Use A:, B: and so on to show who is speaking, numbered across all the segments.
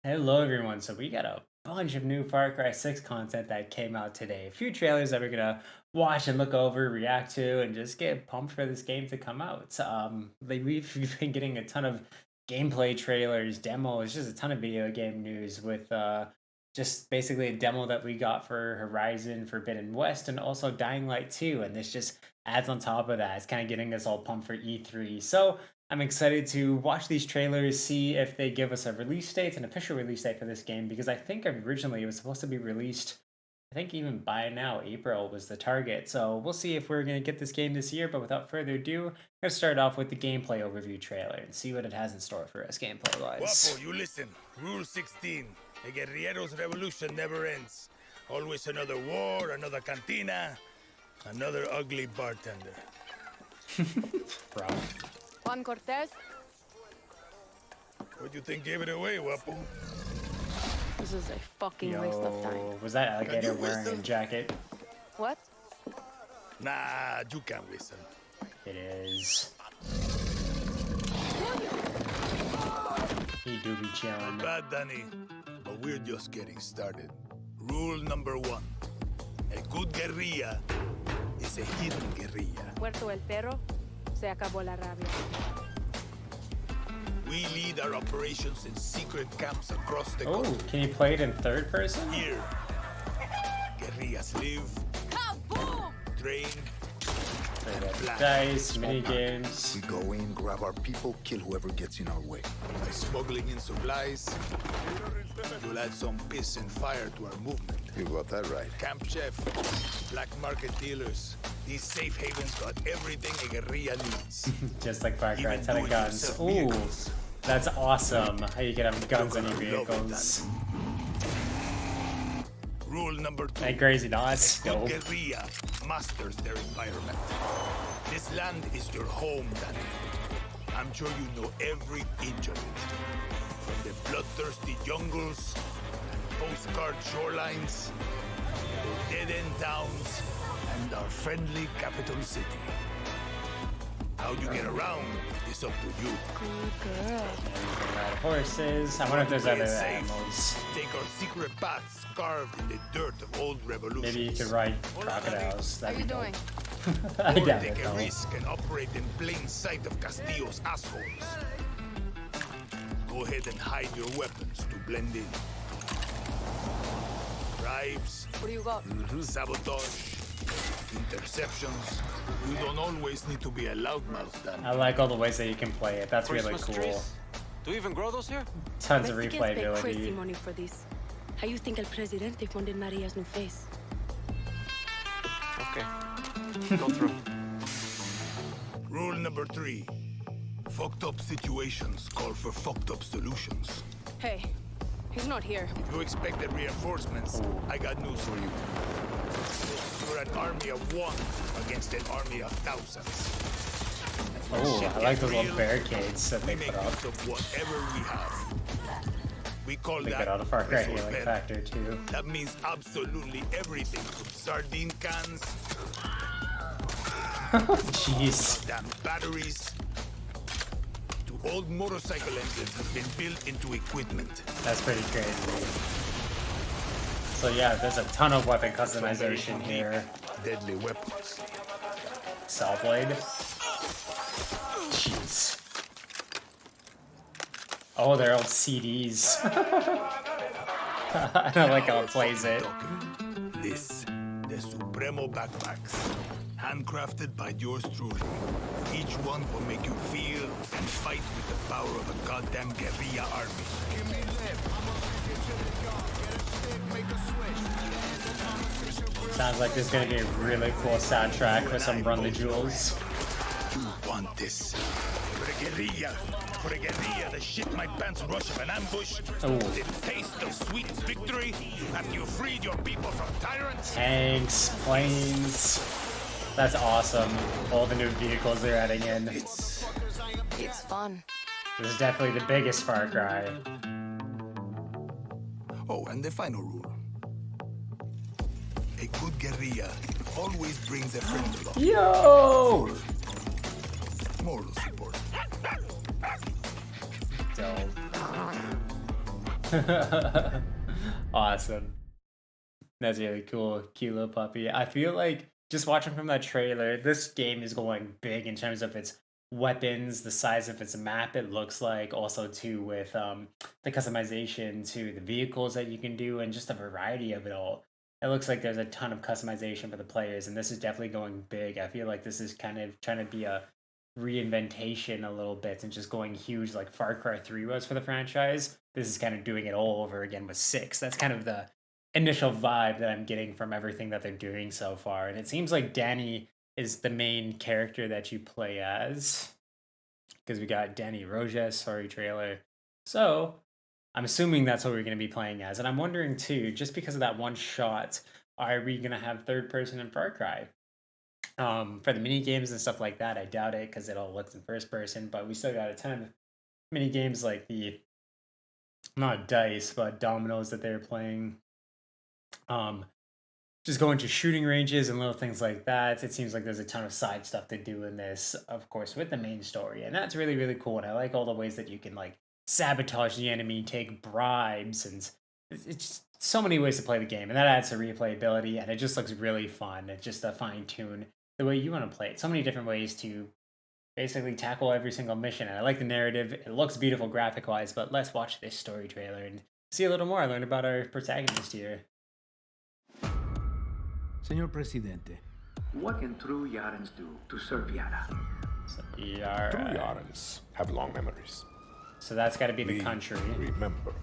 A: Hello everyone. So we got a bunch of new Far Cry 6 content that came out today. A few trailers that we're gonna watch and look over, react to, and just get pumped for this game to come out. We've been getting a ton of gameplay trailers, demos, just a ton of video game news with just basically a demo that we got for Horizon Forbidden West and also Dying Light 2. And this just adds on top of that. It's kind of getting us all pumped for E3. So I'm excited to watch these trailers, see if they give us a release date, an official release date for this game, because I think originally it was supposed to be released, I think even by now, April was the target. So we'll see if we're going to get this game this year, but without further ado, I'm going to start off with the gameplay overview trailer and see what it has in store for us gameplay-wise.
B: Guapo, you listen. Rule 16. The guerrilleros' revolution never ends. Always another war, another cantina, another ugly bartender.
A: Bro.
C: Juan Cortez?
B: What do you think gave it away, Guapo?
C: This is a fucking waste of time.
A: Yo, was that alligator wearing a jacket?
C: What?
B: Nah, you can't whistle.
A: It is. He do be chilling.
B: Bad, Danny, but we're just getting started. Rule number 1. A good guerrilla is a hidden guerrilla.
C: Puerto El Perro, se acabó la rabia.
B: We lead our operations in secret camps across the
A: Oh,
B: country.
A: can you play it in third person?
B: Here, guerrillas live,
C: Kaboom!
B: train,
A: Dice, mini games.
D: We go in, grab our people, kill whoever gets in our way.
B: by smuggling in supplies. You'll add some piss and fire to our movement.
D: You got that right.
B: Camp chef, black market dealers. These safe havens got everything a guerrilla needs.
A: Just like Far Cry,
B: Even
A: ton of guns.
B: do-it-yourself
A: Ooh,
B: vehicles.
A: that's awesome. How you can have guns on your
B: You're gonna love it,
A: vehicles.
B: Rule number 2.
A: And crazy dots.
B: A good
A: Dope.
B: guerrilla masters their environment. This land is your home, Danny. I'm sure you know every inch of it. From the bloodthirsty jungles and postcard shorelines, to dead-end towns, and our friendly capital city. How you get around is up to you.
C: Good girl.
A: Ride horses. I wonder if there's
B: Play
A: other
B: it safe.
A: animals.
B: Take our secret paths carved in the dirt of old revolutions.
A: Maybe you could ride crocodiles.
C: How
A: That'd
C: you
A: be
C: doing?
A: dope. I
B: Or
A: doubt
B: take
A: it
B: a
A: though.
B: risk and operate in plain sight of Castillo's assholes. Go ahead and hide your weapons to blend in. Bribes,
C: What do you got?
B: sabotage, interceptions. You don't always need to be a loudmouth, Dan.
A: I like all the ways that you can play it. That's really
E: Christmas
A: cool.
E: trees? Do we even grow those here?
A: Tons of
F: Mexicans pay crazy
A: replayability.
F: money for this. How you think El Presidente funded Maria's new face?
E: Okay. Go through.
B: Rule number 3. Fucked up situations call for fucked up solutions.
C: Hey, he's not here.
B: If you expected reinforcements, I got news for you. You're an army of one against an army of thousands.
A: Oh, I like those little
B: Real.
A: barricades that
B: We
A: they
B: make
A: put up.
B: use of whatever we have. We call
A: They
B: that
A: got out of Far Cry
B: resource
A: Healing
B: pen.
A: Factor too.
B: That means absolutely everything from sardine cans,
A: Jeez.
B: damn batteries, to old motorcycle engines has been built into equipment.
A: That's pretty crazy. So yeah, there's a ton of weapon customization here.
B: Deadly weapons.
A: Saw blade. Jeez. Oh, they're old CDs. I don't like how it plays it.
B: This, the Supremo backpacks, handcrafted by yours truly. Each one will make you feel and fight with the power of a goddamn guerrilla army.
A: Sounds like there's gonna be a really cool soundtrack with some Run the Jewels.
B: You want this. For a guerrilla. For a guerrilla that shit my pants in rush of an ambush.
A: Ooh.
B: The taste of sweet victory after you freed your people from tyrants.
A: Tanks, planes. That's awesome. All the new vehicles they're adding in.
B: It's
C: It's fun.
A: This is definitely the biggest Far Cry.
B: Oh, and the final rule. A good guerrilla always brings a friend along.
A: Yo!
B: Moral support.
A: Dope. Awesome. That's really cool. Cute little puppy. I feel like just watching from that trailer, this game is going big in terms of its weapons, the size of its map, it looks like, also too with the customization to the vehicles that you can do and just the variety of it all. It looks like there's a ton of customization for the players, and this is definitely going big. I feel like this is kind of trying to be a reinventation a little bit and just going huge like Far Cry 3 was for the franchise. This is kind of doing it all over again with 6. That's kind of the initial vibe that I'm getting from everything that they're doing so far. And it seems like Danny is the main character that you play as, because we got Danny Rojas, sorry, trailer. So I'm assuming that's what we're going to be playing as. And I'm wondering too, just because of that one shot, are we going to have third person in Far Cry? For the mini games and stuff like that, I doubt it because it all looks in first person. But we still got a ton of mini games like the not dice but dominoes that they were playing. Just going to shooting ranges and little things like that. It seems like there's a ton of side stuff to do in this, of course, with the main story, and that's really really cool. And I like all the ways that you can like sabotage the enemy, take bribes, and it's just so many ways to play the game, and that adds to replayability, and it just looks really fun. It's just a fine tune the way you want to play it. So many different ways to basically tackle every single mission, and I like the narrative. It looks beautiful graphic wise, but let's watch this story trailer and see a little more. Learn about our protagonist here.
G: Señor Presidente, what can true Yarans do to serve Yara?
A: So,
H: True Yarans have long memories.
A: So that's got to be the
H: We
A: country.
H: remember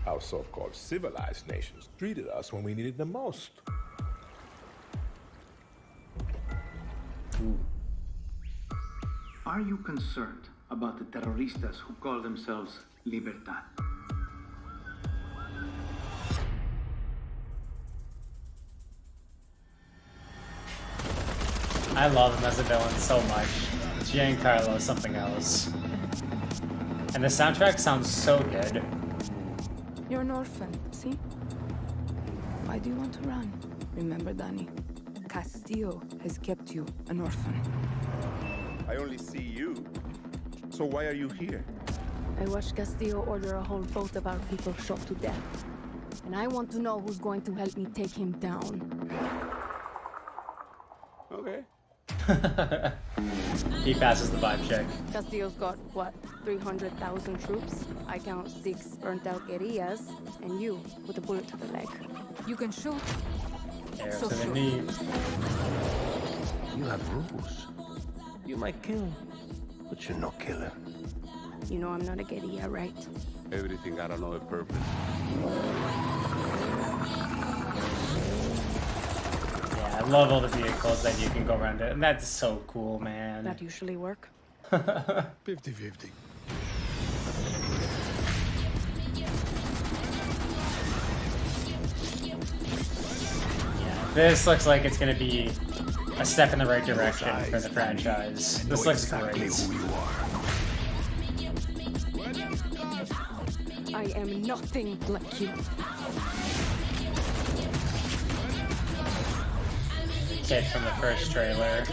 H: how so-called civilized nations treated us when we needed them most.
A: Ooh.
G: Are you concerned about the terroristas who call themselves Libertad?
A: I love him as a villain so much. Giancarlo is something else. And the soundtrack sounds so good.
C: You're an orphan, see? Why do you want to run? Remember, Danny, Castillo has kept you an orphan.
I: I only see you. So why are you here?
C: I watched Castillo order a whole boat of our people shot to death. And I want to know who's going to help me take him down.
I: Okay.
A: He passes the vibe check.
C: Castillo's got, what, 300,000 troops? I count 6 burnt-out guerrillas, and you with a bullet to the leg. You can shoot.
A: Arrow
C: So
A: to the
C: shoot.
A: knee.
J: You have rules. You might kill, but you're no killer.
C: You know I'm not a guerrilla, right?
I: Everything got another purpose.
A: Yeah, I love all the vehicles that you can go around it, and that's so cool, man.
C: That usually work.
B: 50-50.
A: Yeah, this looks like it's gonna be a step in the right direction for the franchise. This looks great.
C: I am nothing like you.
A: Kid from the first trailer.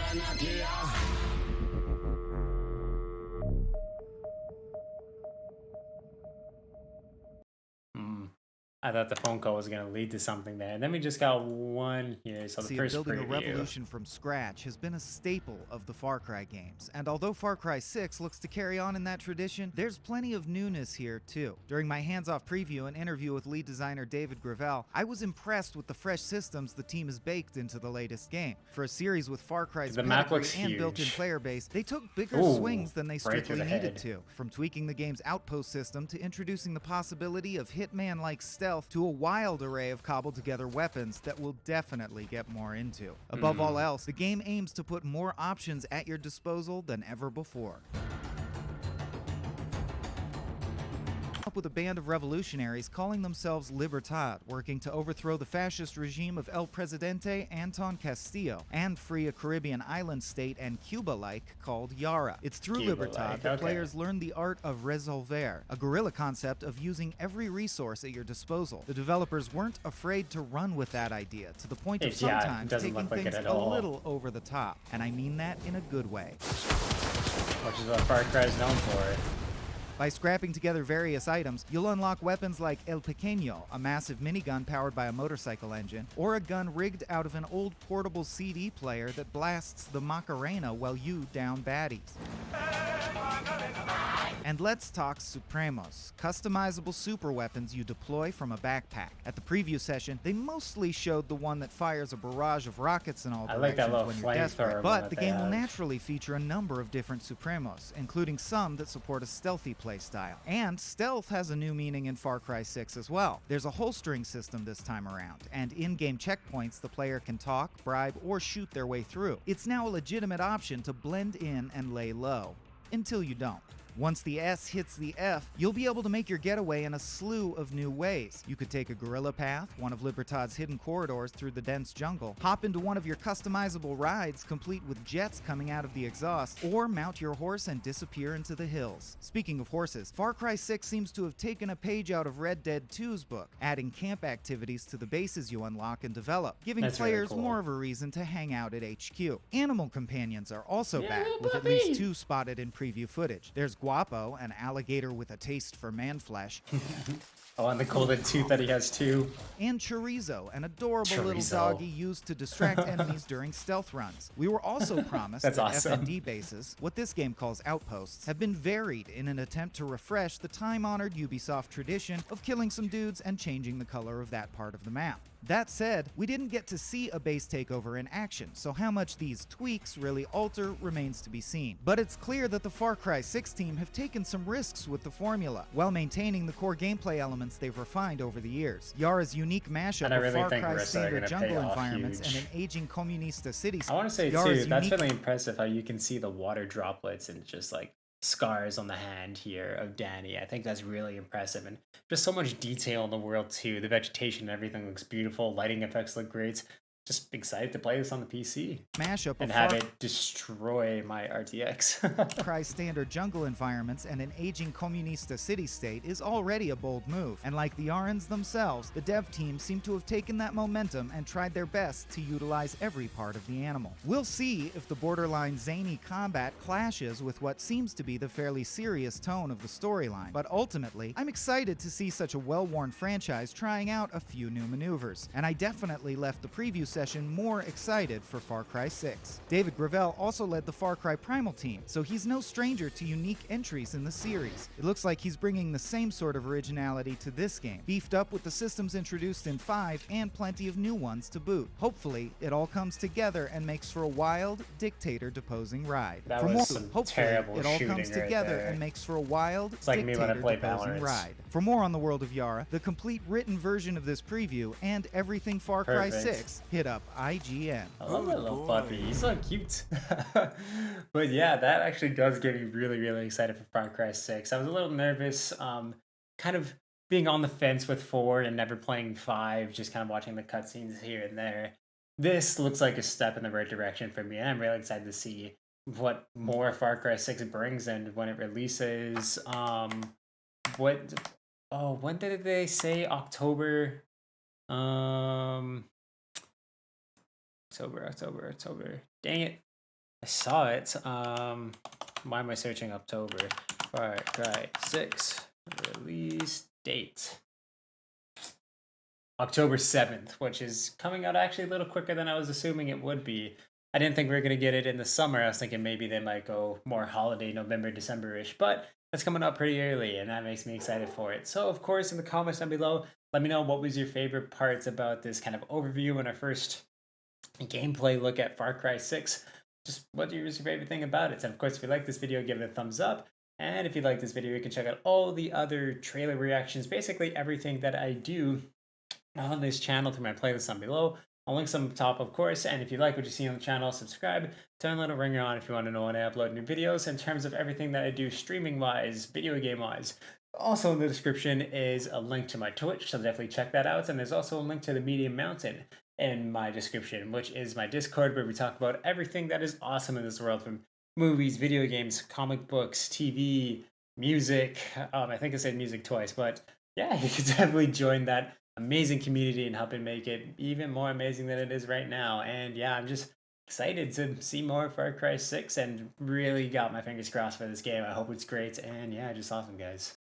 A: I thought the phone call was going to lead to something there. And then we just got one here. So the
K: See,
A: first
K: building a
A: preview.
K: revolution from scratch has been a staple of the Far Cry games, and although Far Cry 6 looks to carry on in that tradition, there's plenty of newness here too. During my hands-off preview and interview with lead designer David Gravel, I was impressed with the fresh systems the team has baked into the latest game. For a series with Far Cry's
A: The map
K: pedigree
A: looks
K: and built-in
A: huge.
K: player base, they took bigger
A: Ooh,
K: swings than they
A: right through
K: strictly
A: the
K: needed
A: head.
K: to. From tweaking the game's outpost system to introducing the possibility of Hitman-like stealth to a wild array of cobbled together weapons that we'll definitely get more into. Above all else, the game aims to put more options at your disposal than ever before. Up with a band of revolutionaries calling themselves Libertad, working to overthrow the fascist regime of El Presidente Anton Castillo and free a Caribbean island state and Cuba-like called Yara. It's through
A: Cuba-like,
K: Libertad that
A: okay.
K: players learn the art of resolver, a guerrilla concept of using every resource at your disposal. The developers weren't afraid to run with that idea, to the point of
A: It
K: sometimes
A: doesn't
K: taking
A: look like it
K: things
A: at
K: a
A: all.
K: little over the top, and I mean that in a good way.
A: Which is what Far Cry is known for.
K: By scrapping together various items, you'll unlock weapons like El Pequeño, a massive minigun powered by a motorcycle engine, or a gun rigged out of an old portable CD player that blasts the Macarena while you down baddies. And let's talk Supremos, customizable super weapons you deploy from a backpack. At the preview session, they mostly showed the one that fires a barrage of rockets in all
A: I like that
K: directions
A: little
K: when you're desperate.
A: flamethrower
K: But
A: one
K: the
A: that
K: game
A: they
K: will
A: have.
K: naturally feature a number of different Supremos, including some that support a stealthy playstyle. And stealth has a new meaning in Far Cry 6 as well. There's a holstering system this time around, and in-game checkpoints the player can talk, bribe, or shoot their way through. It's now a legitimate option to blend in and lay low. Until you don't. Once the S hits the F, you'll be able to make your getaway in a slew of new ways. You could take a guerrilla path, one of Libertad's hidden corridors through the dense jungle, hop into one of your customizable rides complete with jets coming out of the exhaust, or mount your horse and disappear into the hills. Speaking of horses, Far Cry 6 seems to have taken a page out of Red Dead 2's book, adding camp activities to the bases you unlock and develop, giving
A: That's really
K: players
A: cool.
K: more of a reason to hang out at HQ. Animal companions are also
A: Yeah,
K: back,
A: little
K: with at
A: puppy.
K: least 2 spotted in preview footage. There's Guapo, an alligator with a taste for man flesh,
A: Oh, and the golden tooth that he has too.
K: and Chorizo, an adorable little
A: Chorizo.
K: doggy used to distract enemies during stealth runs. We were also promised
A: That's
K: that
A: awesome.
K: FND bases, what this game calls outposts, have been varied in an attempt to refresh the time-honored Ubisoft tradition of killing some dudes and changing the color of that part of the map. That said, we didn't get to see a base takeover in action, so how much these tweaks really alter remains to be seen. But it's clear that the Far Cry 6 team have taken some risks with the formula, while maintaining the core gameplay elements they've refined over the years. Yara's unique mashup
A: And I
K: of
A: really
K: Far
A: think
K: Cry
A: Rissa are
K: standard
A: gonna
K: jungle
A: pay off
K: environments
A: huge.
K: and an aging Comunista city.
A: I want to say
K: Yara's
A: too, that's
K: unique-
A: really impressive how you can see the water droplets and just like scars on the hand here of Danny. I think that's really impressive, and just so much detail in the world too. The vegetation and everything looks beautiful. Lighting effects look great. Just excited to play this on the PC
K: mashup
A: and
K: of
A: have
K: Far
A: it destroy my RTX.
K: Cry standard jungle environments and an aging Comunista city-state is already a bold move, and like the Arans themselves, the dev team seem to have taken that momentum and tried their best to utilize every part of the animal. We'll see if the borderline zany combat clashes with what seems to be the fairly serious tone of the storyline, but ultimately, I'm excited to see such a well-worn franchise trying out a few new maneuvers, and I definitely left the preview session more excited for Far Cry 6. David Gravel also led the Far Cry Primal team, so he's no stranger to unique entries in the series. It looks like he's bringing the same sort of originality to this game, beefed up with the systems introduced in 5 and plenty of new ones to boot. Hopefully, it all comes together and makes for a wild, dictator-deposing ride.
A: That
K: For
A: was
K: more,
A: some
K: hopefully,
A: terrible
K: it all
A: shooting
K: comes
A: right
K: together
A: there.
K: and makes for a wild,
A: It's like me when I play
K: dictator-deposing
A: Valorant.
K: ride. For more on the world of Yara, the complete written version of this preview, and everything Far Cry
A: Perfect.
K: 6, hit up IGN.
A: I love that little puppy. He's so cute. But yeah, that actually does get me really, really excited for Far Cry 6. I was a little nervous, kind of being on the fence with 4 and never playing 5, just kind of watching the cutscenes here and there. This looks like a step in the right direction for me, and I'm really excited to see what more Far Cry 6 brings and when it releases. When did they say? October? October. Dang it. I saw it. Why am I searching October? Far Cry 6 release date. October 7th, which is coming out actually a little quicker than I was assuming it would be. I didn't think we were going to get it in the summer. I was thinking maybe they might go more holiday, November, December-ish, but it's coming out pretty early, and that makes me excited for it. So, of course, in the comments down below, let me know what was your favorite parts about this kind of overview and our first gameplay look at Far Cry 6. Just what was your favorite thing about it? And, of course, if you like this video, give it a thumbs up. And if you like this video, you can check out all the other trailer reactions, basically everything that I do on this channel through my playlist down below. I'll link some up top, of course, and if you like what you see on the channel, subscribe, turn the little ringer on if you want to know when I upload new videos in terms of everything that I do streaming-wise, video game-wise. Also in the description is a link to my Twitch, so definitely check that out, and there's also a link to the Medium Mountain in my description, which is my Discord, where we talk about everything that is awesome in this world, from movies, video games, comic books, TV, music. I think I said music twice, but yeah, you can definitely join that amazing community and helping make it even more amazing than it is right now. And yeah, I'm just excited to see more Far Cry 6 and really got my fingers crossed for this game. I hope it's great, and yeah, just awesome, guys.